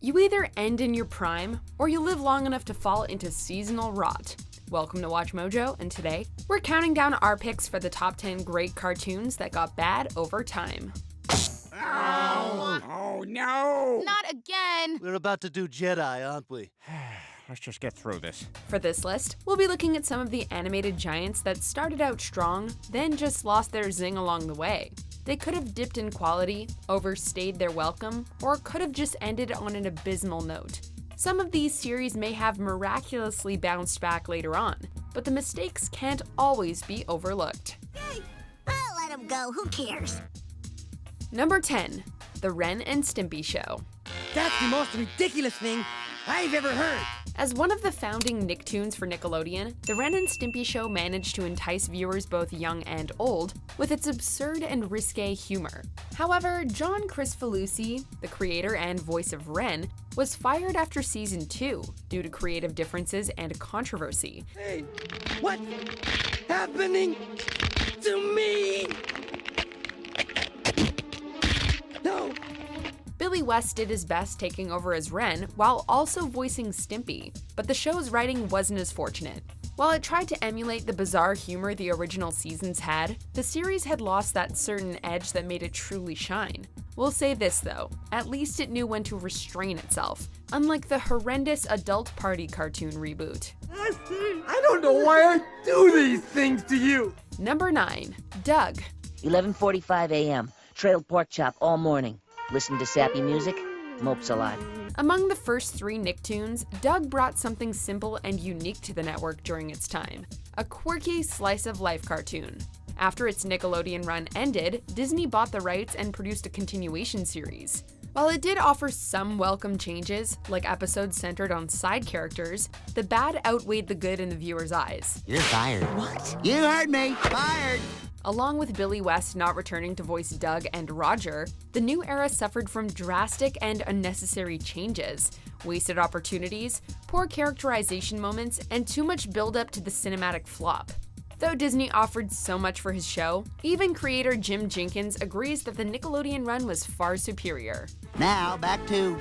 You either end in your prime, or you live long enough to fall into seasonal rot. Welcome to Watch Mojo, and today, we're counting down our picks for the top 10 great cartoons that got bad over time. Oh no! Not again! We're about to do Jedi, aren't we? Let's just get through this. For this list, we'll be looking at some of the animated giants that started out strong, then just lost their zing along the way. They could have dipped in quality, overstayed their welcome, or could have just ended on an abysmal note. Some of these series may have miraculously bounced back later on, but the mistakes can't always be overlooked. Hey, I'll let him go, who cares? Number 10. The Ren and Stimpy Show. That's the most ridiculous thing I've ever heard. As one of the founding Nicktoons for Nickelodeon, the Ren and Stimpy Show managed to entice viewers both young and old with its absurd and risque humor. However, John Kricfalusi, the creator and voice of Ren, was fired after season 2 due to creative differences and controversy. Hey, what's happening to me? No. Billy West did his best taking over as Ren while also voicing Stimpy, but the show's writing wasn't as fortunate. While it tried to emulate the bizarre humor the original seasons had, the series had lost that certain edge that made it truly shine. We'll say this though, at least it knew when to restrain itself, unlike the horrendous Adult Party cartoon reboot. I don't know why I do these things to you. Number 9. Doug. 11:45 a.m. Trailed pork chop all morning. Listen to sappy music, mopes alive. Among the first 3 Nicktoons, Doug brought something simple and unique to the network during its time, a quirky slice-of-life cartoon. After its Nickelodeon run ended, Disney bought the rights and produced a continuation series. While it did offer some welcome changes, like episodes centered on side characters, the bad outweighed the good in the viewer's eyes. You're fired. What? You heard me. Fired. Along with Billy West not returning to voice Doug and Roger, the new era suffered from drastic and unnecessary changes, wasted opportunities, poor characterization moments, and too much build-up to the cinematic flop. Though Disney offered so much for his show, even creator Jim Jenkins agrees that the Nickelodeon run was far superior. Now, back to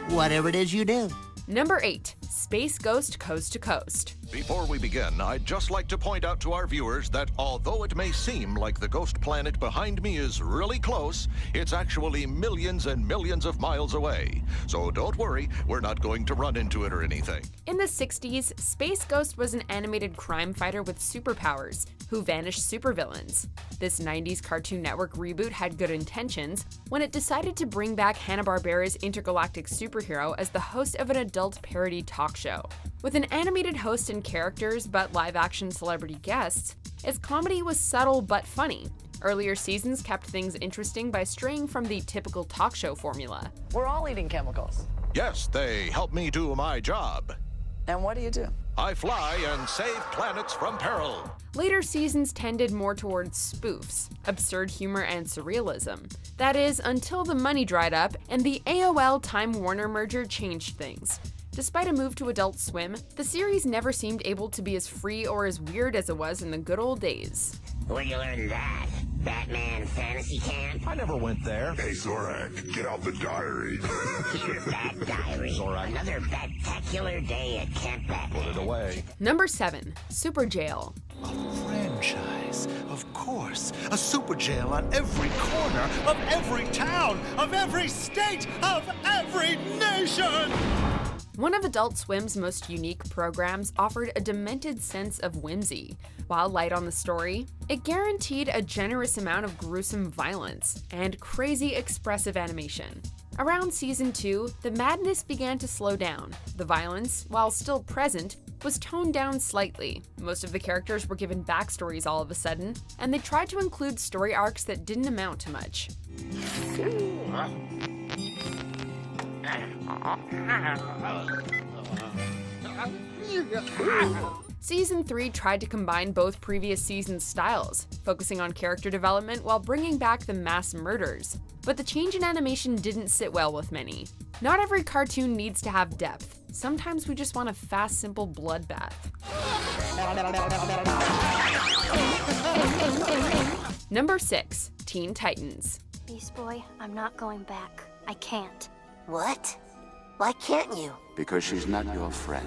whatever it is you do. Number 8. Space Ghost Coast to Coast. Before we begin, I'd just like to point out to our viewers that although it may seem like the ghost planet behind me is really close, it's actually millions and millions of miles away. So don't worry, we're not going to run into it or anything. In the 60s, Space Ghost was an animated crime fighter with superpowers who vanished supervillains. This 90s Cartoon Network reboot had good intentions when it decided to bring back Hanna-Barbera's intergalactic superhero as the host of an adult parody talk show. With an animated host and characters but live-action celebrity guests, its comedy was subtle but funny. Earlier seasons kept things interesting by straying from the typical talk show formula. We're all eating chemicals. Yes, they help me do my job. And what do you do? I fly and save planets from peril. Later seasons tended more towards spoofs, absurd humor, and surrealism. That is, until the money dried up and the AOL-Time Warner merger changed things. Despite a move to Adult Swim, the series never seemed able to be as free or as weird as it was in the good old days. Where'd you learn that? Batman Fantasy Camp? I never went there. Hey, Zorak, get out the diary. Your bad diary. Zorak. Another bad-tacular day at Camp Batman. Put it away. Number 7. Superjail. A franchise, of course. A Superjail on every corner of every town, of every state, of every nation! One of Adult Swim's most unique programs offered a demented sense of whimsy. While light on the story, it guaranteed a generous amount of gruesome violence and crazy expressive animation. Around season 2, the madness began to slow down. The violence, while still present, was toned down slightly. Most of the characters were given backstories all of a sudden, and they tried to include story arcs that didn't amount to much. Season 3 tried to combine both previous seasons' styles, focusing on character development while bringing back the mass murders. But the change in animation didn't sit well with many. Not every cartoon needs to have depth. Sometimes we just want a fast, simple bloodbath. Number 6. Teen Titans. Beast Boy, I'm not going back. I can't. What? Why can't you? Because she's not your friend.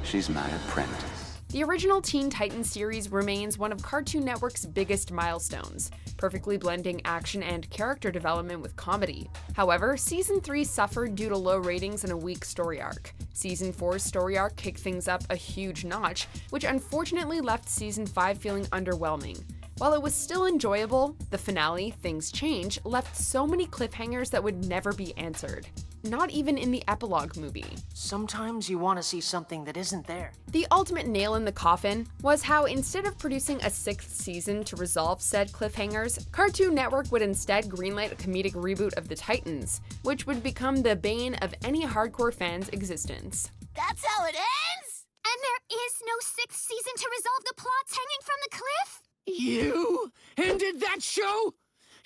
She's my apprentice. The original Teen Titans series remains one of Cartoon Network's biggest milestones, perfectly blending action and character development with comedy. However, Season 3 suffered due to low ratings and a weak story arc. Season 4's story arc kicked things up a huge notch, which unfortunately left Season 5 feeling underwhelming. While it was still enjoyable, the finale, Things Change, left so many cliffhangers that would never be answered. Not even in the epilogue movie. Sometimes you want to see something that isn't there. The ultimate nail in the coffin was how instead of producing a 6th season to resolve said cliffhangers, Cartoon Network would instead greenlight a comedic reboot of the Titans, which would become the bane of any hardcore fan's existence. That's how it ends? And there is no 6th season to resolve the plots hanging from the cliff? You ended that show?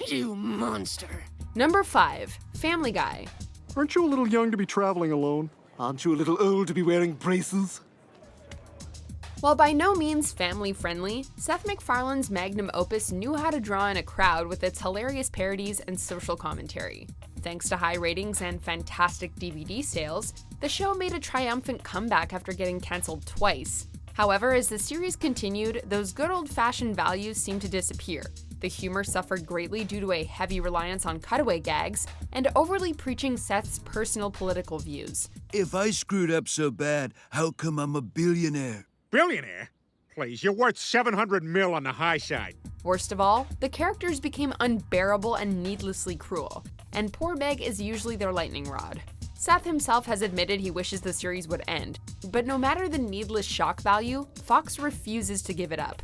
You monster. Number 5. Family Guy. Aren't you a little young to be traveling alone? Aren't you a little old to be wearing braces? While by no means family-friendly, Seth MacFarlane's magnum opus knew how to draw in a crowd with its hilarious parodies and social commentary. Thanks to high ratings and fantastic DVD sales, the show made a triumphant comeback after getting cancelled twice. However, as the series continued, those good old-fashioned values seemed to disappear. The humor suffered greatly due to a heavy reliance on cutaway gags and overly preaching Seth's personal political views. If I screwed up so bad, how come I'm a billionaire? Billionaire? Please, you're worth 700 mil on the high side. Worst of all, the characters became unbearable and needlessly cruel, and poor Meg is usually their lightning rod. Seth himself has admitted he wishes the series would end, but no matter the needless shock value, Fox refuses to give it up.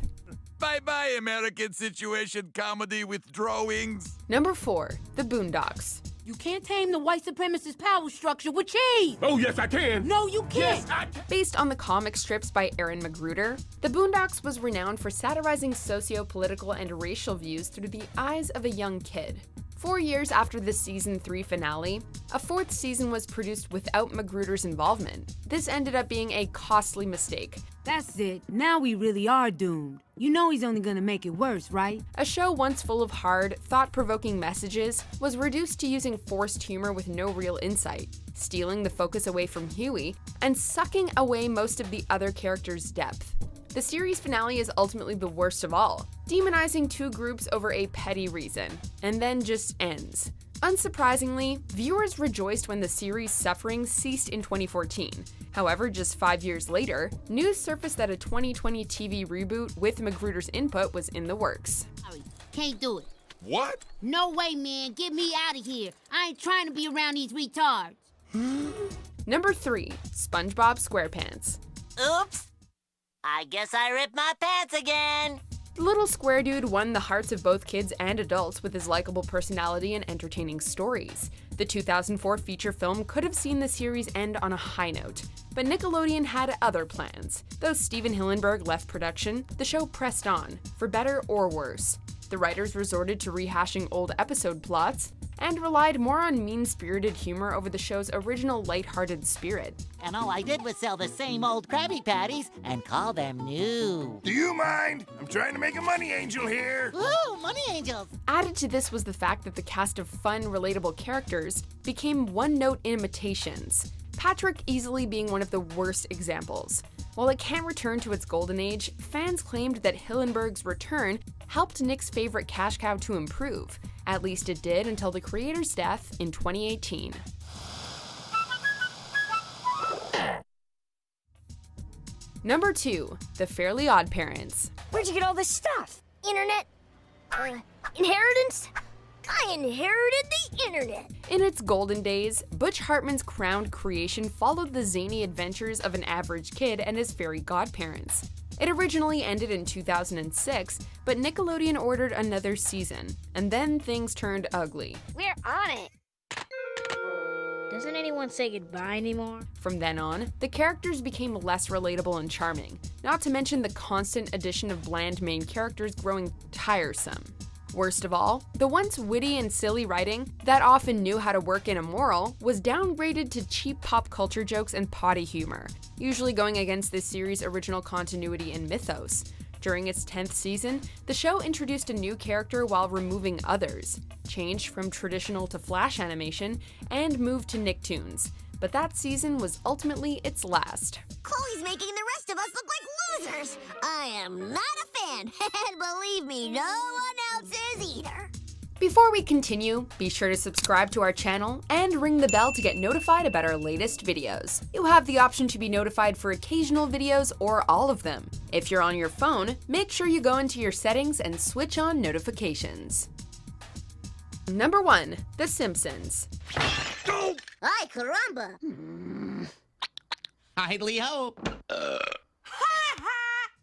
Bye-bye, American situation comedy with drawings. Number 4. The Boondocks. You can't tame the white supremacist power structure with cheese! Oh, yes, I can! No, you can't! Yes, I can! Based on the comic strips by Aaron Magruder, the Boondocks was renowned for satirizing socio-political and racial views through the eyes of a young kid. 4 years after the Season 3 finale, a 4th season was produced without Magruder's involvement. This ended up being a costly mistake. That's it. Now we really are doomed. You know he's only gonna make it worse, right? A show once full of hard, thought-provoking messages was reduced to using forced humor with no real insight, stealing the focus away from Huey, and sucking away most of the other characters' depth. The series finale is ultimately the worst of all, demonizing two groups over a petty reason, and then just ends. Unsurprisingly, viewers rejoiced when the series' suffering ceased in 2014. However, just 5 years later, news surfaced that a 2020 TV reboot with Magruder's input was in the works. Can't do it. What? No way, man. Get me out of here. I ain't trying to be around these retards. Number 3. SpongeBob SquarePants. Oops. I guess I ripped my pants again. The little square dude won the hearts of both kids and adults with his likable personality and entertaining stories. The 2004 feature film could have seen the series end on a high note, but Nickelodeon had other plans. Though Steven Hillenburg left production, the show pressed on, for better or worse. The writers resorted to rehashing old episode plots, and relied more on mean-spirited humor over the show's original lighthearted spirit. And all I did was sell the same old Krabby Patties and call them new. Do you mind? I'm trying to make a money angel here. Ooh, money angels! Added to this was the fact that the cast of fun, relatable characters became one-note imitations, Patrick easily being one of the worst examples. While it can't return to its golden age, fans claimed that Hillenburg's return helped Nick's favorite cash cow to improve. At least it did until the creator's death in 2018. Number 2. The Fairly OddParents. Where'd you get all this stuff? Internet? Inheritance? I inherited the internet. In its golden days, Butch Hartman's crowned creation followed the zany adventures of an average kid and his fairy godparents. It originally ended in 2006, but Nickelodeon ordered another season, and then things turned ugly. We're on it. Doesn't anyone say goodbye anymore? From then on, the characters became less relatable and charming, not to mention the constant addition of bland main characters growing tiresome. Worst of all, the once witty and silly writing that often knew how to work in a moral was downgraded to cheap pop culture jokes and potty humor, usually going against this series' original continuity and mythos. During its 10th season, the show introduced a new character while removing others, changed from traditional to flash animation, and moved to Nicktoons. but that season was ultimately its last. Chloe's making the rest of us look like losers. I am not a fan, and believe me, no one else is either. Before we continue, be sure to subscribe to our channel and ring the bell to get notified about our latest videos. You have the option to be notified for occasional videos or all of them. If you're on your phone, make sure you go into your settings and switch on notifications. Number 1. The Simpsons. Ay, caramba! Idly hope.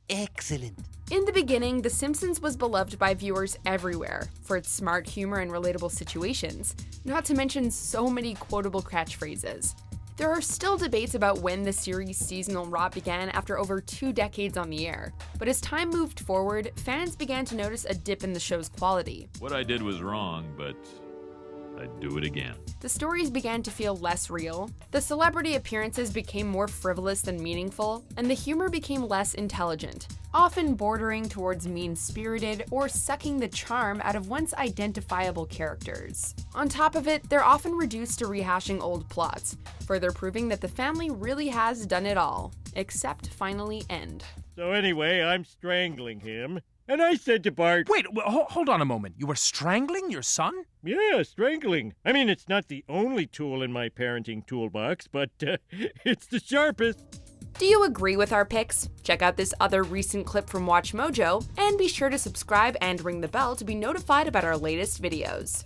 Excellent. In the beginning, The Simpsons was beloved by viewers everywhere for its smart humor and relatable situations, not to mention so many quotable catchphrases. There are still debates about when the series' seasonal rot began after over 2 decades on the air, but as time moved forward, fans began to notice a dip in the show's quality. What I did was wrong, but I'd do it again. The stories began to feel less real, the celebrity appearances became more frivolous than meaningful, and the humor became less intelligent, often bordering towards mean-spirited or sucking the charm out of once identifiable characters. On top of it, they're often reduced to rehashing old plots, further proving that the family really has done it all, except finally end. So anyway, I'm strangling him. And I said to Bart... Wait, hold on a moment. You were strangling your son? Yeah, strangling. I mean, it's not the only tool in my parenting toolbox, but it's the sharpest. Do you agree with our picks? Check out this other recent clip from WatchMojo, and be sure to subscribe and ring the bell to be notified about our latest videos.